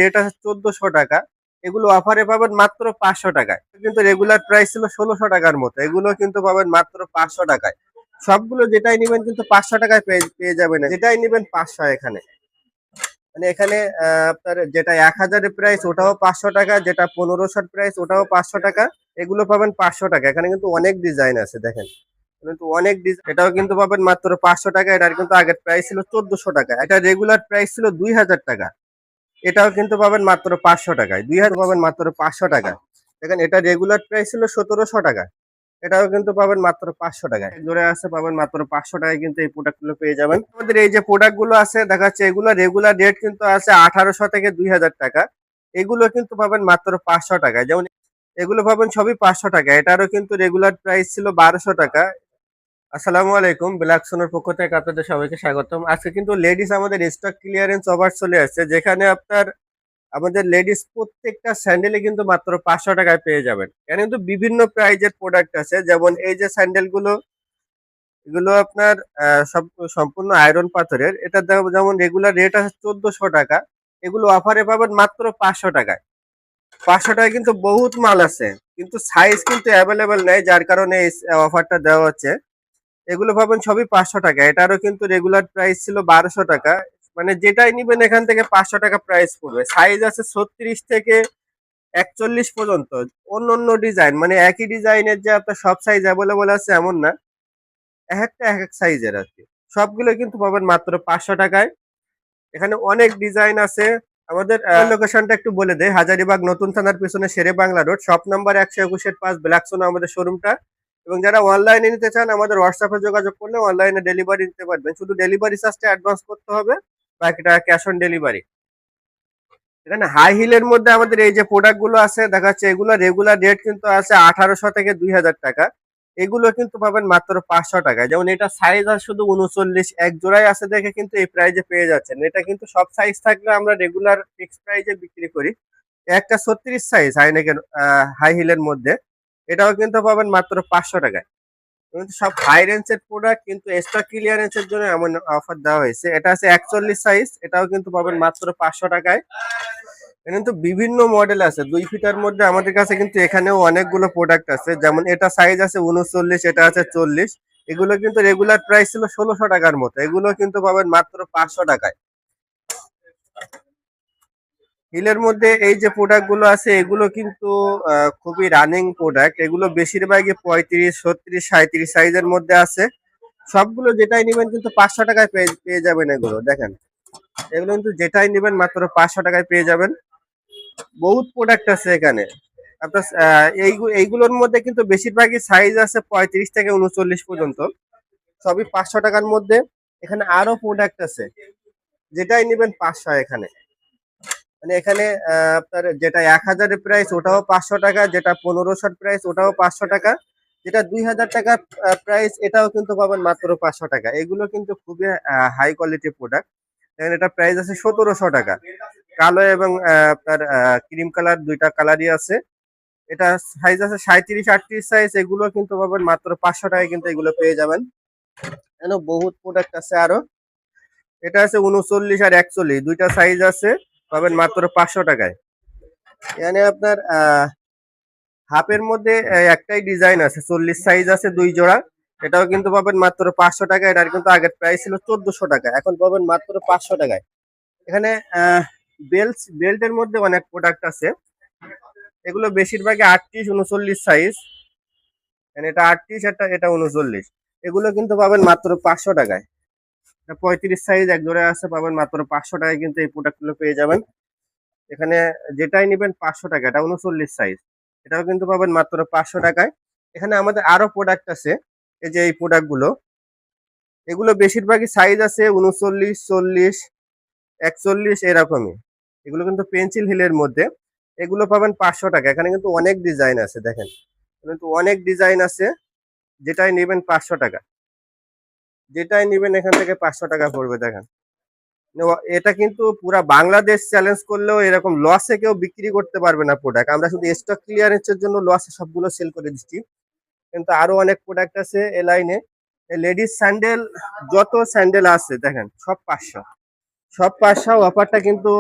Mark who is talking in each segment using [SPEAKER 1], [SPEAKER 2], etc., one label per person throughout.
[SPEAKER 1] Rate আছে 1400 টাকা। এগুলো অফারে পাবেন মাত্র 500 টাকায়, কিন্তু রেগুলার প্রাইস ছিল 1600 টাকার মতো। এগুলো কিন্তু পাবেন মাত্র 500 টাকায়। সবগুলো যেটাই নিবেন কিন্তু 500 টাকায় পেয়ে যাবেন, যেটাই নিবেন 500 এখানে। মানে এখানে আপনার যেটা 1000-এর প্রাইস ওটাও 500 টাকা, যেটা 1500-এর প্রাইস ওটাও 500 টাকা। এগুলো পাবেন 500 টাকা। এখানে কিন্তু অনেক ডিজাইন আছে দেখেন, কিন্তু অনেক ডিজাইন। এটাও কিন্তু পাবেন মাত্র 500 টাকা। এটার কিন্তু আগের প্রাইস ছিল 1400 টাকা। এটা রেগুলার প্রাইস ছিল 2000 টাকা। এটাও কিন্তু পাবেন মাত্র 500 টাকায়। 2000 পাবেন মাত্র 500 টাকা। দেখেন এটা রেগুলার প্রাইস ছিল 1700 টাকা। এটাও কিন্তু পাবেন মাত্র 500 টাকায়। জোরে আছে পাবেন মাত্র 500 টাকায়, কিন্তু এই প্রোডাক্ট গুলো পেয়ে যাবেন। আমাদের এই যে প্রোডাক্ট গুলো আছে দেখা যাচ্ছে, এগুলো রেগুলার রেট কিন্তু আছে 1800 থেকে 2000 টাকা। এগুলো কিন্তু পাবেন মাত্র 500 টাকায়। যেমন এগুলো পাবেন সবই 500 টাকা। এটারও কিন্তু রেগুলার প্রাইস ছিল 1200 টাকা। আসসালামু আলাইকুম, ব্ল্যাক সোনার পক্ষ থেকে আপনাদের সবাইকে স্বাগতম। আজকে কিন্তু লেডিস আমাদের স্টক ক্লিয়ারেন্স অফার চলে আসছে, যেখানে আপনার আমাদের লেডিস প্রত্যেকটা স্যান্ডেলে কিন্তু মাত্র 500 টাকায় পেয়ে যাবেন। এখানে কিন্তু বিভিন্ন প্রাইজের প্রোডাক্ট আছে। যেমন এই যে স্যান্ডেল গুলো, এগুলো আপনার সব সম্পূর্ণ আয়রন পাথরের। এটা যেমন রেগুলার রেট আছে 1400 টাকা। এগুলো অফারে পাবেন মাত্র 500 টাকায়। 500 টাকায় কিন্তু বহুত মাল আছে, কিন্তু সাইজ কিন্তু অ্যাভেলেবেল নেই, যার কারণে এই অফারটা দেওয়া হচ্ছে। এগুলো পাবেন সবই 500 টাকা। এটারও কিন্তু রেগুলার প্রাইস ছিল 1200 টাকা। মানে যেটাই নিবেন এখান থেকে 500 টাকা প্রাইস পড়বে। সাইজ আছে 36 থেকে 41 পর্যন্ত। অন্য অন্য ডিজাইন, মানে একই ডিজাইনের যে আপনার সব সাইজ অ্যাভেলেবল আছে এমন না, একটা এক এক সাইজের আর কি। সবগুলো কিন্তু পাবেন মাত্র 500 টাকায়। এখানে অনেক ডিজাইন আছে। আমাদের লোকেশনটা একটু বলে দেয়, হাজারীবাগ নতুন থানার পিছনে Shere Bangla road, shop number 121-5, black Sona আমাদের শোরুমটা। এবং যারা অনলাইনে নিতে চান আমাদের হোয়াটসঅ্যাপে যোগাযোগ করলে অনলাইনে ডেলিভারি নিতে পারবেন। শুধু ডেলিভারি চার্জটা অ্যাডভান্স করতে হবে, বাকিটা ক্যাশ অন ডেলিভারি। এখানে হাই হিলের মধ্যে আমাদের এই যে প্রোডাক্ট গুলো আছে দেখাচ্ছে, এগুলো রেগুলার রেট কিন্তু আছে 1800 থেকে 2000 টাকা। এগুলো কিন্তু পাবেন মাত্র 500 টাকায়। যেমন এটা সাইজ আছে শুধু 39, এক জোড়ায় আছে দেখে কিন্তু এই প্রাইজে পেয়ে যাচ্ছেন। এটা কিন্তু সব সাইজ থাকলে আমরা রেগুলার ফিক্স প্রাইজে বিক্রি করি। একটা 36 সাইজ হাইনেকের হাই হিলের মধ্যে, এটাও কিন্তু পাবেন মাত্র 500 টাকায়। কিন্তু সব হাই রেঞ্জের প্রোডাক্ট, কিন্তু স্টক ক্লিয়ারেন্সের জন্য এমন অফার দেওয়া হয়েছে। এটা আছে 41 সাইজ, এটাও কিন্তু পাবেন মাত্র 500 টাকায়। কিন্তু বিভিন্ন মডেল আছে 2 ফিটার মধ্যে আমাদের কাছে, কিন্তু এখানেও অনেকগুলো প্রোডাক্ট আছে। যেমন এটা সাইজ আছে 39, এটা আছে 40। এগুলো কিন্তু রেগুলার প্রাইস ছিল 1600 টাকার মতো। এগুলো কিন্তু পাবেন মাত্র 500 টাকায়। হিলের মধ্যে এই যে প্রোডাক্ট গুলো আছে, এগুলো কিন্তু খুবই রানিং প্রোডাক্ট। এগুলো বেশিরভাগই 35, 36, 37 সাইজের মধ্যে আছে। সবগুলো যেটাই নিবেন কিন্তু 500 টাকায় পেয়ে যাবেন। এগুলো দেখেন, এগুলো কিন্তু যেটাই নিবেন মাত্র 500 টাকায় পেয়ে যাবেন। বহুত প্রোডাক্ট আছে এখানে আপনার। এইগুলোর মধ্যে কিন্তু বেশিরভাগই সাইজ আছে 35 থেকে 39 পর্যন্ত, সবই 500 টাকার মধ্যে। এখানে আরো প্রোডাক্ট আছে, যেটাই নিবেন 500 এখানে। মানে এখানে আপনার যেটা 1000-এর প্রাইস ওটাও 500 টাকা, যেটা 1500-এর প্রাইস ওটাও 500 টাকা, যেটা 2000 টাকা প্রাইস এটাও কিন্তু পাবেন মাত্র 500 টাকা। এগুলো কিন্তু খুবই হাই কোয়ালিটি প্রোডাক্ট। দেখেন এটা প্রাইস আছে 1700 টাকা। কালো এবং আপনার ক্রিম কালার, দুইটা কালারই আছে। এটা সাইজ আছে 37, 38 সাইজ। এগুলো কিন্তু পাবেন মাত্র 500 টাকায়, কিন্তু এগুলো পেয়ে যাবেন। এখানে বহুত প্রোডাক্ট আছে আরো। এটা আছে 39 আর 41, দুইটা সাইজ আছে, পাবেন মাত্র 500 টাকায়। এখানে আপনার হাফের মধ্যে একটাই ডিজাইন আছে, 40 সাইজ আছে 2 জোড়া। এটাও কিন্তু পাবেন মাত্র 500 টাকা। এটার কিন্তু আগের প্রাইস ছিল 1400 টাকা, এখন পাবেন মাত্র 500 টাকায়। এখানে বেল্টের মধ্যে অনেক প্রোডাক্ট আছে। এগুলো বেশিরভাগই 38, 39 সাইজ। এটা 38, এটা 39। এগুলো কিন্তু পাবেন মাত্র 500 টাকায়। 35 সাইজ এক জোড়া আছে, পাবেন মাত্র 500 টাকায়, কিন্তু এই প্রোডাক্ট গুলো পেয়ে যাবেন। এখানে যেটাই নিবেন 500 টাকা। এটা 39 সাইজ, এটাও কিন্তু পাবেন মাত্র 500 টাকায়। এখানে আমাদের আরো প্রোডাক্ট আছে। এই যে এই প্রোডাক্ট গুলো, এগুলো বেশিরভাগই সাইজ আছে 39, 40, 41 এরকমই। এগুলো কিন্তু পেন্সিল হিলের মধ্যে। এগুলো পাবেন 500 টাকা। এখানে কিন্তু অনেক ডিজাইন আছে দেখেন, কিন্তু অনেক ডিজাইন আছে। যেটাই নিবেন 500 টাকা। যেটাই নিবেন এখান থেকে 500 টাকা পড়বে দেখেন। এটা কিন্তু পুরা বাংলাদেশ চ্যালেঞ্জ করলেও এরকম লসে কেউ বিক্রি করতে পারবে না প্রোডাক্ট। আমরা শুধু স্টক ক্লিয়ারেন্সের জন্য লসে সবগুলো সেল করে দিচ্ছি, কিন্তু আরো অনেক প্রোডাক্ট আছে এ লাইনে। লেডিস স্যান্ডেল, যত স্যান্ডেল আছে দেখেন সব 500। সব 500। অফারটা কিন্তু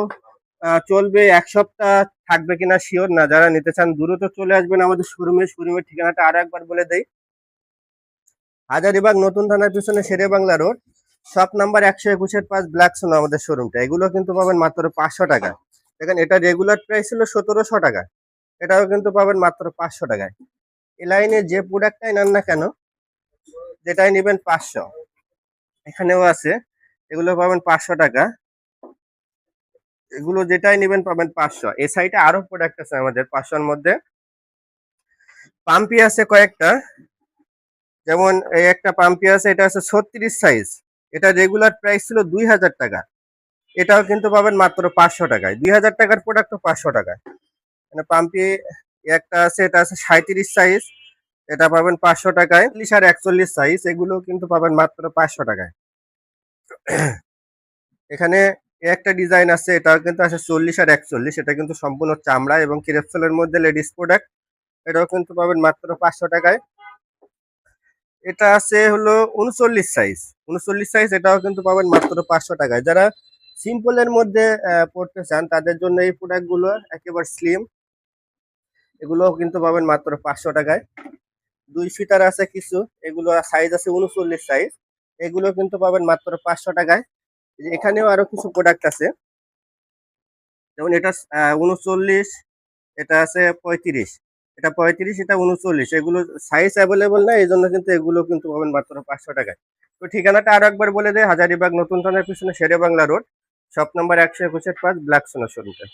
[SPEAKER 1] চলবে 1 সপ্তাহ, থাকবে কিনা শিওর না। যারা নিতে চান দ্রুত চলে আসবেন আমাদের শোরুমে। শোরুমের ঠিকানাটা আরো একবার বলে দেই। হাজারীবাগ নতুন থানার পিছনে Shere Bangla road, shop number 121-5, black Sona আমাদের শোরুমটা। এগুলো কিন্তু পাবেন মাত্র 500 টাকা। দেখেন এটা রেগুলার প্রাইস ছিল 1700 টাকা, এটাও কিন্তু পাবেন মাত্র 500 টাকায়। এই লাইনে যে প্রোডাক্টটাই নেন না কেন, যেটাই নেবেন 500, এখানেও আছে, এগুলো পাবেন 500 টাকা। এগুলো যেটাই নেবেন পাবেন 500। এই সাইডে আরো প্রোডাক্ট আছে আমাদের 500-র মধ্যে। পাম্পি আছে কয়েকটা, যেমন এই একটা পাম্পি আছে, এটা আছে 36 সাইজ। এটা রেগুলার প্রাইস ছিল 2000 টাকা, এটাও কিন্তু পাবেন মাত্র 500 টাকায়। 2000 টাকার প্রোডাক্ট 500 টাকায়। মানে পাম্পি একটা আছে, এটা আছে 37 সাইজ, এটা পাবেন 500 টাকায়। 40 আর 41 সাইজ, এগুলো কিন্তু পাবেন মাত্র 500 টাকায়। এখানে একটা ডিজাইন আছে, এটাও কিন্তু আছে 40 আর 41, এটা কিন্তু সম্পূর্ণ চামড়া এবং ক্রেপসলের মধ্যে লেডিস প্রোডাক্ট, এটাও কিন্তু পাবেন মাত্র 500 টাকায়। এটা আছে হলো 39 সাইজ, 39 সাইজ, এটাও কিন্তু পাবেন মাত্র 500 টাকায়। যারা সিম্পলের মধ্যে পড়তে চান তাদের জন্য এই প্রোডাক্ট গুলো একেবারে স্লিম, এগুলো কিন্তু পাবেন মাত্র 500 টাকায়। 2 ফিটার আছে কিছু, এগুলো সাইজ আছে 39 সাইজ, এগুলো কিন্তু পাবেন মাত্র 500 টাকায়। এখানেও আরো কিছু প্রোডাক্ট আছে, যেমন এটা 39, এটা আছে 35, এটা 35, এটা 39, এগুলো সাইজ অ্যাভেলেবল না, এই জন্য কিন্তু এগুলো কিন্তু পাবেন মাত্র 500 টাকায়। তো ঠিকানাটা আরো একবার বলে দেয়, হাজারীবাগ নতুন থানার পিছনে Shere Bangla road, shop number 121-5, black সোনা শোরুমটা।